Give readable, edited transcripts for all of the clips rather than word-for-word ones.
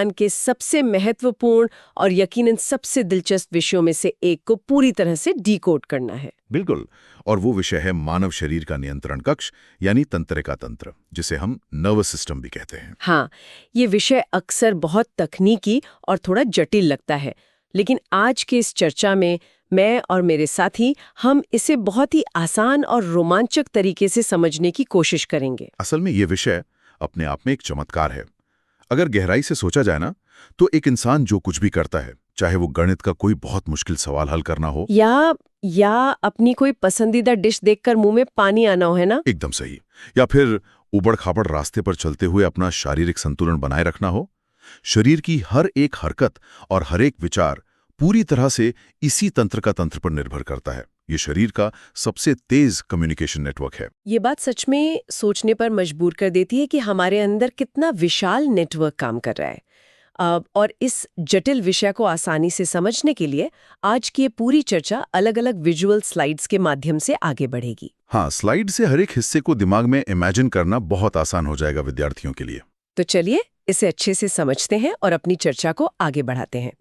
विज्ञान के सबसे महत्वपूर्ण और यकीनन सबसे दिलचस्प विषयों में से एक को पूरी तरह से डिकोड करना है। बिल्कुल। और वो विषय है मानव शरीर का नियंत्रण कक्ष यानी तंत्रिका तंत्र, जिसे हम नर्वस सिस्टम भी कहते हैं। हाँ, ये विषय अक्सर बहुत तकनीकी और थोड़ा जटिल लगता है, लेकिन आज के इस चर्चा में मैं और मेरे साथी हम इसे बहुत ही आसान और रोमांचक तरीके से समझने की कोशिश करेंगे। असल में ये विषय अपने आप में एक चमत्कार है। अगर गहराई से सोचा जाए ना, तो एक इंसान जो कुछ भी करता है, चाहे वो गणित का कोई बहुत मुश्किल सवाल हल करना हो या अपनी कोई पसंदीदा डिश देखकर मुंह में पानी आना हो, है ना? एकदम सही। या फिर उबड़-खाबड़ रास्ते पर चलते हुए अपना शारीरिक संतुलन बनाए रखना हो, शरीर की हर एक हरकत और हर एक विचार पूरी तरह से इसी तंत्र का तंत्र पर निर्भर करता है। ये शरीर का सबसे तेज कम्युनिकेशन नेटवर्क है। ये बात सच में सोचने पर मजबूर कर देती है कि हमारे अंदर कितना विशाल नेटवर्क काम कर रहा है। और इस जटिल विषय को आसानी से समझने के लिए आज की ये पूरी चर्चा अलग-अलग विजुअल स्लाइड्स के माध्यम से आगे बढ़ेगी। हाँ, स्लाइड से हर एक हिस्से को दिमाग में इमेजिन करना बहुत आसान हो जाएगा विद्यार्थियों के लिए। तो चलिए इसे अच्छे से समझते हैं और अपनी चर्चा को आगे बढ़ाते हैं।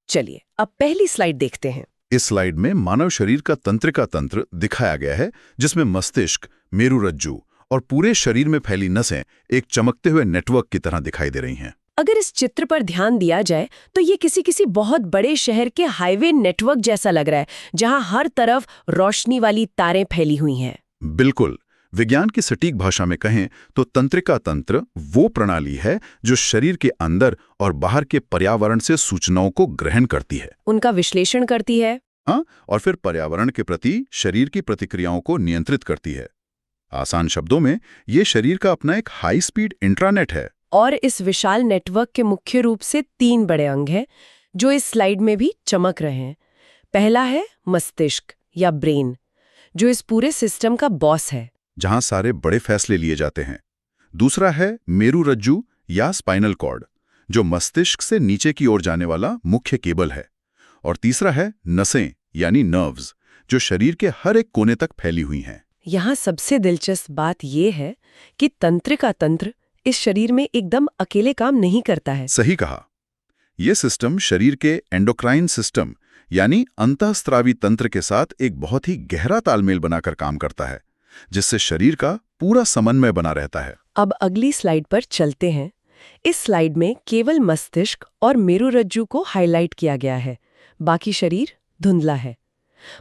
चलिए अब पहली स्लाइड देखते हैं। इस स्लाइड में मानव शरीर का तंत्रिका तंत्र दिखाया गया है, जिसमें मस्तिष्क, मेरुरज्जु और पूरे शरीर में फैली नसें एक चमकते हुए नेटवर्क की तरह दिखाई दे रही हैं। अगर इस चित्र पर ध्यान दिया जाए तो ये किसी बहुत बड़े शहर के हाईवे नेटवर्क जैसा लग रहा है, जहां हर तरफ रोशनी वाली तारें फैली हुई हैं। बिल्कुल। विज्ञान की सटीक भाषा में कहें तो तंत्रिका तंत्र वो प्रणाली है जो शरीर के अंदर और बाहर के पर्यावरण से सूचनाओं को ग्रहण करती है, उनका विश्लेषण करती है, हाँ, और फिर पर्यावरण के प्रति शरीर की प्रतिक्रियाओं को नियंत्रित करती है। आसान शब्दों में ये शरीर का अपना एक हाई स्पीड इंट्रानेट है। और इस विशाल नेटवर्क के मुख्य रूप से 3 बड़े अंग हैं जो इस स्लाइड में भी चमक रहे हैं। पहला है मस्तिष्क या ब्रेन, जो इस पूरे सिस्टम का बॉस है, जहां सारे बड़े फैसले लिए जाते हैं। दूसरा है मेरुरज्जु या स्पाइनल कॉर्ड, जो मस्तिष्क से नीचे की ओर जाने वाला मुख्य केबल है। और तीसरा है नसें यानी नर्व्स, जो शरीर के हर एक कोने तक फैली हुई हैं। यहाँ सबसे दिलचस्प बात यह है कि तंत्रिका तंत्र इस शरीर में एकदम अकेले काम नहीं करता है। सही कहा। यह सिस्टम शरीर के एंडोक्राइन सिस्टम यानी अंतःस्रावी तंत्र के साथ एक बहुत ही गहरा तालमेल बनाकर काम करता है, जिससे शरीर का पूरा समन्वय बना रहता है। अब अगली स्लाइड पर चलते हैं। इस स्लाइड में केवल मस्तिष्क और मेरुरज्जु को हाईलाइट किया गया है, बाकी शरीर धुंधला है।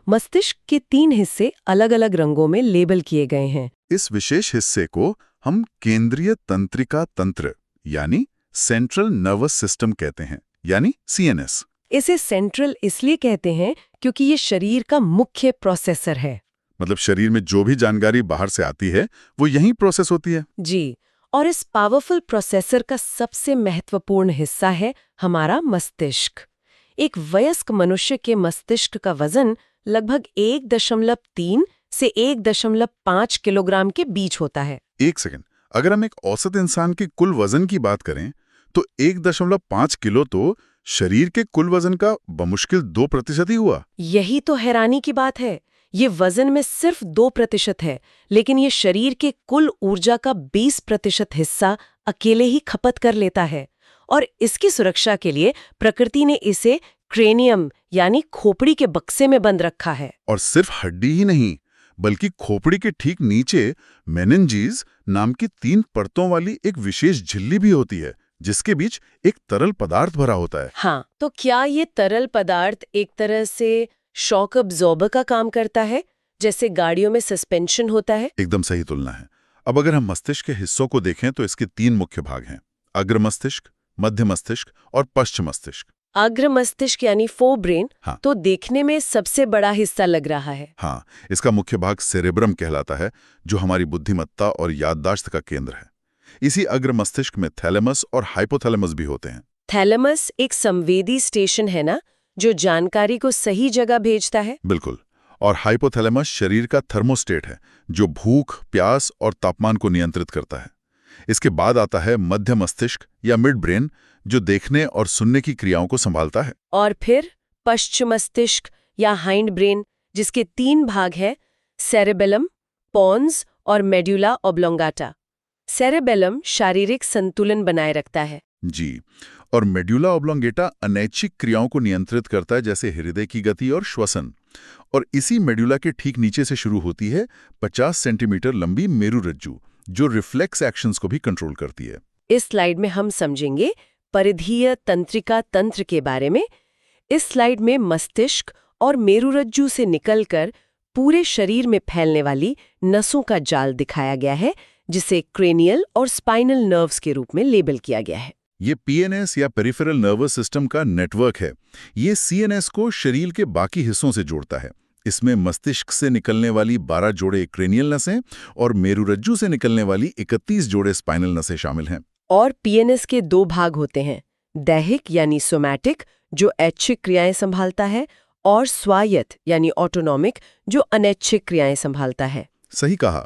मस्तिष्क के 3 हिस्से अलग-अलग रंगों में लेबल किए गए हैं। इस विशेष हिस्से को हम केंद्रीय तंत्रिका तंत्र यानी सेंट्रल नर्वस सिस्टम कहते हैं, यानी सीएनएस। इसे सेंट्रल इसलिए कहते हैं क्योंकि ये शरीर का मुख्य प्रोसेसर है। मतलब शरीर में जो भी जानकारी बाहर से आती है वो यहीं प्रोसेस होती है। जी, और इस पावरफुल प्रोसेसर का सबसे महत्वपूर्ण हिस्सा है हमारा मस्तिष्क। एक वयस्क मनुष्य के मस्तिष्क का वजन लगभग 1.3 से 1.5 किलोग्राम के बीच होता है। एक सेकंड, अगर हम एक औसत इंसान के कुल वजन की बात करें तो 1.5 किलो तो शरीर के कुल वजन का बमुश्किल 2% ही हुआ। यही तो हैरानी की बात है। ये वजन में सिर्फ 2% है, लेकिन ये शरीर के कुल ऊर्जा का 20% हिस्सा अकेले ही खपत कर लेता है। और इसकी सुरक्षा के लिए प्रकृति ने इसे क्रेनियम यानी खोपड़ी के बक्से में बंद रखा है। और सिर्फ हड्डी ही नहीं, बल्कि खोपड़ी के ठीक नीचे मेनिंजीज नाम की 3 परतों वाली एक विशेष झिल्ली भी होती है, जिसके बीच एक तरल पदार्थ भरा होता है। हाँ, तो क्या ये तरल पदार्थ एक तरह से शॉक अब्जॉर्बर का काम करता है, जैसे गाड़ियों में सस्पेंशन होता है? एकदम सही तुलना है। अब अगर हम मस्तिष्क के हिस्सों को देखें तो इसके 3 मुख्य भाग हैं: अग्र मस्तिष्क, मध्य मस्तिष्क और पश्च मस्तिष्क। अग्र मस्तिष्क यानी फोरब्रेन, हाँ। तो देखने में सबसे बड़ा हिस्सा लग रहा है। हाँ, इसका मुख्य भाग सेरेब्रम कहलाता है, जो हमारी बुद्धिमत्ता और याददाश्त का केंद्र है। इसी अग्र मस्तिष्क में थैलेमस और हाइपोथैलेमस भी होते हैं। थैलेमस एक संवेदी स्टेशन है ना, जो जानकारी को सही जगह भेजता है? बिल्कुल। और हाइपोथैलेमस शरीर का थर्मोस्टेट है, जो भूख, प्यास और तापमान को नियंत्रित करता है। इसके बाद आता है मध्य मस्तिष्क या मिड ब्रेन, जो देखने और सुनने की क्रियाओं को संभालता है। और फिर पश्च मस्तिष्क या हाइंड ब्रेन, जिसके 3 भाग हैं: सेरेबेलम, पोन्स और मेडुला ऑब्लोंगाटा। सेरेबेलम शारीरिक संतुलन बनाए रखता है। जी, और मेड्यूला ऑब्लोंगेटा अनैच्छिक क्रियाओं को नियंत्रित करता है, जैसे हृदय की गति और श्वसन। और इसी मेड्यूला के ठीक नीचे से शुरू होती है 50 सेंटीमीटर लंबी मेरुरज्जु, जो रिफ्लेक्स एक्शंस को भी कंट्रोल करती है। इस स्लाइड में हम समझेंगे परिधीय तंत्रिका तंत्र के बारे में। इस स्लाइड में मस्तिष्क और मेरुरज्जु से निकलकर पूरे शरीर में फैलने वाली नसों का जाल दिखाया गया है, जिसे क्रेनियल और स्पाइनल नर्व्स के रूप में लेबल किया गया है। ये पीएनएस या पेरिफेरल नर्वस सिस्टम का नेटवर्क है। ये सीएनएस को शरीर के बाकी हिस्सों से जोड़ता है। इसमें मस्तिष्क से निकलने वाली 12 जोड़े क्रेनियल नसें और मेरुरज्जु से निकलने वाली 31 जोड़े स्पाइनल नसें शामिल हैं। और पीएनएस के 2 भाग होते हैं, दैहिक यानी सोमैटिक, जो ऐच्छिक क्रियाएं संभालता है, और स्वायत्त यानी ऑटोनॉमिक, जो अनैच्छिक क्रियाएं संभालता है। सही कहा।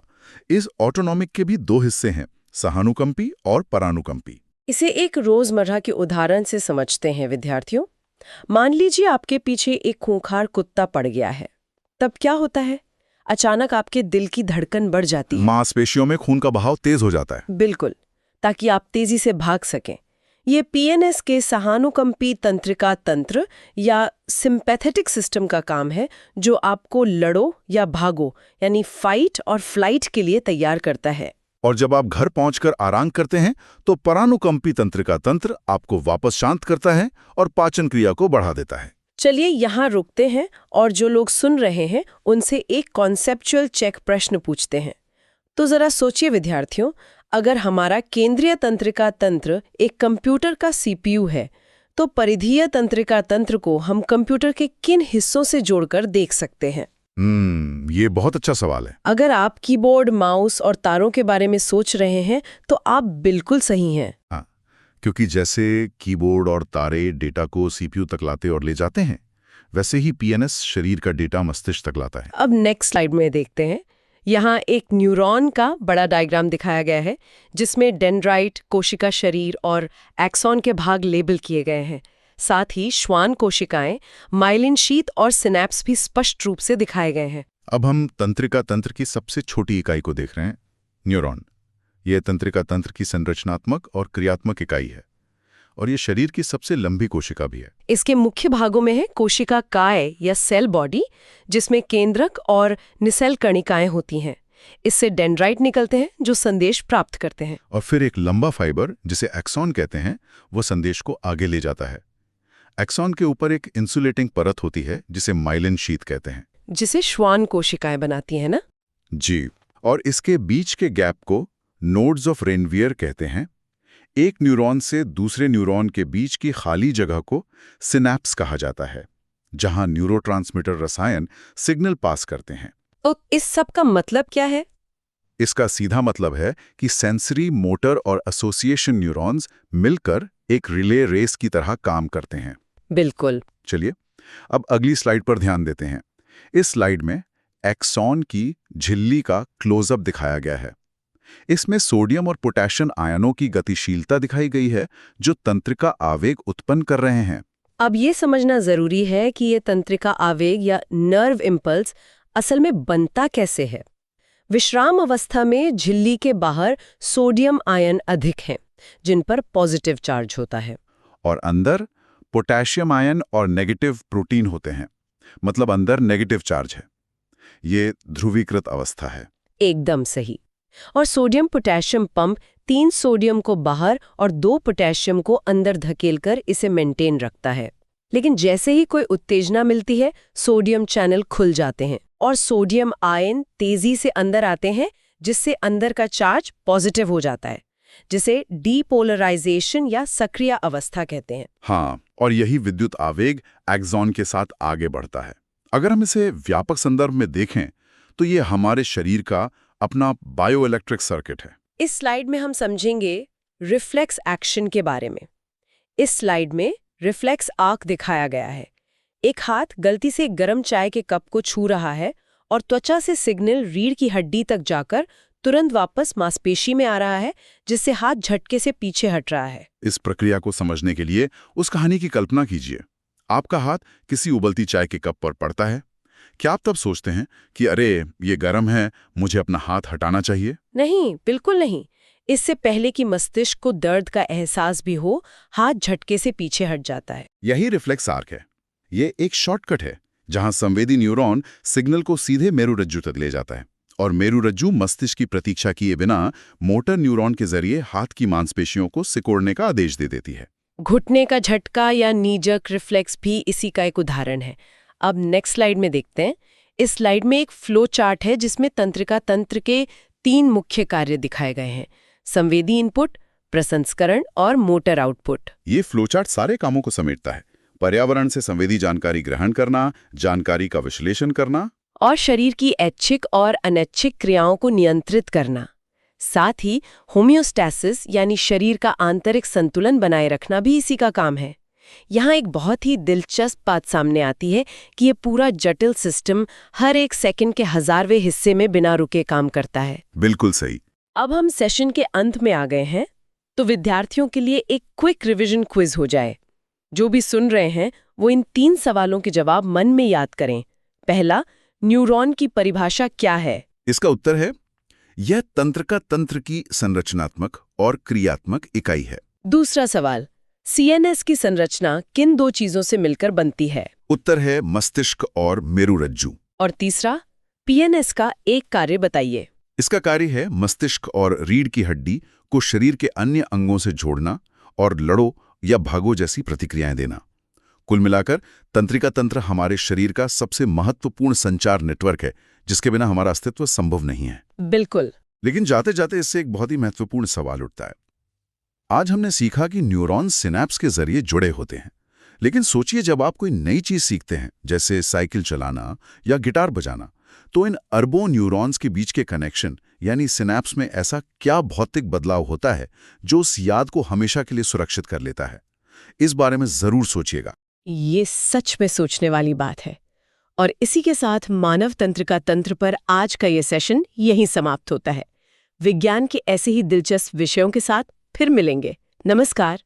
इस ऑटोनॉमिक के भी 2 हिस्से हैं, सहानुकंपी और परानुकंपी। इसे एक रोजमर्रा के उदाहरण से समझते हैं विद्यार्थियों। मान लीजिए आपके पीछे एक खूंखार कुत्ता पड़ गया है। तब क्या होता है? अचानक आपके दिल की धड़कन बढ़ जाती है, मांसपेशियों में खून का बहाव तेज हो जाता है। बिल्कुल, ताकि आप तेजी से भाग सकें। ये पीएनएस के सहानुकंपी तंत्रिका तंत्र या सिंपैथेटिक सिस्टम का काम है, जो आपको लड़ो या भागो यानी फाइट और फ्लाइट के लिए तैयार करता है। और जब आप घर पहुंचकर आराम करते हैं तो परानुकंपी तंत्रिका तंत्र आपको वापस शांत करता है और पाचन क्रिया को बढ़ा देता है। चलिए यहाँ रुकते हैं और जो लोग सुन रहे हैं उनसे एक कॉन्सेप्चुअल चेक प्रश्न पूछते हैं। तो जरा सोचिए विद्यार्थियों, अगर हमारा केंद्रीय तंत्रिका तंत्र एक कंप्यूटर का सीपीयू है, तो परिधीय तंत्रिका तंत्र को हम कंप्यूटर के किन हिस्सों से जोड़कर देख सकते हैं? ये बहुत अच्छा सवाल है। अगर आप कीबोर्ड, माउस और तारों के बारे में सोच रहे हैं तो आप बिल्कुल सही हैं। हाँ, क्योंकि जैसे कीबोर्ड और तारे डेटा को सीपीयू तक लाते और ले जाते हैं, वैसे ही पीएनएस शरीर का डेटा मस्तिष्क तक लाता है। अब नेक्स्ट स्लाइड में देखते हैं। यहाँ एक न्यूरॉन का बड़ा डायग्राम दिखाया गया है, जिसमें डेंड्राइट, कोशिका शरीर और एक्सॉन के भाग लेबल किए गए हैं। साथ ही श्वान कोशिकाएं, माइलिन शीथ और सिनैप्स भी स्पष्ट रूप से दिखाए गए हैं। अब हम तंत्रिका तंत्र की सबसे छोटी इकाई को देख रहे हैं, न्यूरॉन। यह तंत्रिका तंत्र की संरचनात्मक और क्रियात्मक इकाई है, और ये शरीर की सबसे लंबी कोशिका भी है। इसके मुख्य भागों में है कोशिका काय या सेल बॉडी, जिसमें केंद्रक और निसेल कणिकाएं होती हैं। इससे डेंड्राइट निकलते हैं जो संदेश प्राप्त करते हैं। और फिर एक लंबा फाइबर, जिसे एक्सॉन कहते हैं, वो संदेश को आगे ले जाता है। एक्सॉन के ऊपर एक इंसुलेटिंग परत होती है, जिसे माइलिन शीथ कहते हैं, जिसे श्वान कोशिकाएं बनाती हैं ना? जी। और इसके बीच के गैप को नोड्स ऑफ रेनवियर कहते हैं। एक न्यूरॉन से दूसरे न्यूरॉन के बीच की खाली जगह को सिनैप्स कहा जाता है, जहां न्यूरोट्रांसमीटर रसायन सिग्नल पास करते हैं। तो इस सब का मतलब क्या है? इसका सीधा मतलब है कि सेंसरी, मोटर और एसोसिएशन न्यूरॉन्स मिलकर एक रिले रेस की तरह काम करते हैं। बिल्कुल। चलिए अब अगली स्लाइड पर ध्यान देते हैं। इस स्लाइड में एक्सॉन की झिल्ली का क्लोजअप दिखाया गया है। इसमें सोडियम और पोटेशियम आयनों की गतिशीलता दिखाई गई है, जो तंत्रिका आवेग उत्पन्न कर रहे हैं। अब ये समझना जरूरी है कि ये तंत्रिका आवेग या नर्व इम्पल्स असल में बनता कैसे है। विश्राम अवस्था में झिल्ली के बाहर सोडियम आयन अधिक हैं, जिन पर पॉजिटिव चार्ज होता है, और अंदर पोटेशियम आयन और नेगेटिव प्रोटीन होते हैं, मतलब अंदर नेगेटिव चार्ज है। ये ध्रुवीकृत अवस्था है। एकदम सही। और सोडियम पोटेशियम पंप 3 सोडियम को बाहर और 2 पोटेशियम को अंदर धकेलकर इसे मेंटेन रखता है। लेकिन जैसे ही कोई उत्तेजना मिलती है, सोडियम चैनल खुल जाते हैं और सोडियम आयन तेजी से अंदर आते हैं, जिससे अंदर का चार्ज पॉजिटिव हो जाता है, जिसे डीपोलराइजेशन या सक्रिय अवस्था कहते हैं। हाँ, और यही विद्युत आवेग एक्सॉन के साथ आगे बढ़ता है। अगर हम इसे व्यापक संदर्भ में देखें तो ये हमारे शरीर का अपना बायोइलेक्ट्रिक सर्किट है। इस स्लाइड में हम समझेंगे रिफ्लेक्स एक्शन के बारे में। इस स्लाइड में रिफ्लेक्स आर्क दिखाया गया है। एक हाथ गलती से गर्म चाय के कप को छू रहा है और त्वचा से सिग्नल रीढ़ की हड्डी तक जाकर तुरंत वापस मांसपेशी में आ रहा है, जिससे हाथ झटके से पीछे हट रहा है। इस प्रक्रिया को समझने के लिए उस कहानी की कल्पना कीजिए। आपका हाथ किसी उबलती चाय के कप पर पड़ता है। क्या आप तब सोचते हैं कि अरे ये गर्म है, मुझे अपना हाथ हटाना चाहिए? नहीं, बिल्कुल नहीं। इससे पहले कि मस्तिष्क को दर्द का एहसास भी हो, हाथ झटके से पीछे हट जाता है। यही रिफ्लेक्स आर्क है। ये एक शॉर्टकट है जहां संवेदी न्यूरॉन सिग्नल को सीधे मेरुरज्जु तक ले जाता है और मेरुरज्जु मस्तिष्क की प्रतीक्षा किए बिना मोटर न्यूरॉन के जरिए हाथ की मांसपेशियों को सिकोड़ने का आदेश दे देती है। घुटने का झटका या नी-जर्क रिफ्लेक्स भी इसी का एक उदाहरण है। अब नेक्स्ट स्लाइड में देखते हैं। इस स्लाइड में एक फ्लो चार्ट है जिसमें तंत्रिका तंत्र के 3 मुख्य कार्य दिखाए गए हैं: संवेदी इनपुट, प्रसंस्करण और मोटर आउटपुट। ये फ्लोचार्ट सारे कामों को समेटता है: पर्यावरण से संवेदी जानकारी ग्रहण करना, जानकारी का विश्लेषण करना और शरीर की ऐच्छिक और अनैच्छिक क्रियाओं को नियंत्रित करना। साथ ही होमियोस्टैसिस यानी शरीर का आंतरिक संतुलन बनाए रखना भी इसी का काम है। यहाँ एक बहुत ही दिलचस्प बात सामने आती है कि ये पूरा जटिल सिस्टम हर एक सेकंड के 1000वें हिस्से में बिना रुके काम करता है। बिल्कुल सही। अब हम सेशन के अंत में आ गए हैं, तो विद्यार्थियों के लिए एक क्विक रिवीजन क्विज हो जाए। जो भी सुन रहे हैं वो इन 3 सवालों के जवाब मन में याद करें। पहला, न्यूरॉन की परिभाषा क्या है? इसका उत्तर है, यह तंत्रिका तंत्र की संरचनात्मक और क्रियात्मक इकाई है। दूसरा सवाल, सीएनएस की संरचना किन 2 चीजों से मिलकर बनती है? उत्तर है मस्तिष्क और मेरुरज्जु। और तीसरा, पीएनएस का एक कार्य बताइए। इसका कार्य है मस्तिष्क और रीढ़ की हड्डी को शरीर के अन्य अंगों से जोड़ना और लड़ो या भागो जैसी प्रतिक्रियाएं देना। कुल मिलाकर तंत्रिका तंत्र हमारे शरीर का सबसे महत्वपूर्ण संचार नेटवर्क है, जिसके बिना हमारा अस्तित्व संभव नहीं है। बिल्कुल। लेकिन जाते जाते इससे एक बहुत ही महत्वपूर्ण सवाल उठता है। आज हमने सीखा कि न्यूरॉन सिनेप्स के जरिए जुड़े होते हैं, लेकिन सोचिए जब आप कोई नई चीज सीखते हैं, जैसे साइकिल चलाना या गिटार बजाना, तो इन अरबों न्यूरॉन्स के बीच के कनेक्शन यानी सिनेप्स में ऐसा क्या भौतिक बदलाव होता है जो उस याद को हमेशा के लिए सुरक्षित कर लेता है? इस बारे में जरूर सोचिएगा। ये सच में सोचने वाली बात है। और इसी के साथ मानव तंत्रिका तंत्र पर आज का ये सेशन यहीं समाप्त होता है। विज्ञान के ऐसे ही दिलचस्प विषयों के साथ फिर मिलेंगे। नमस्कार।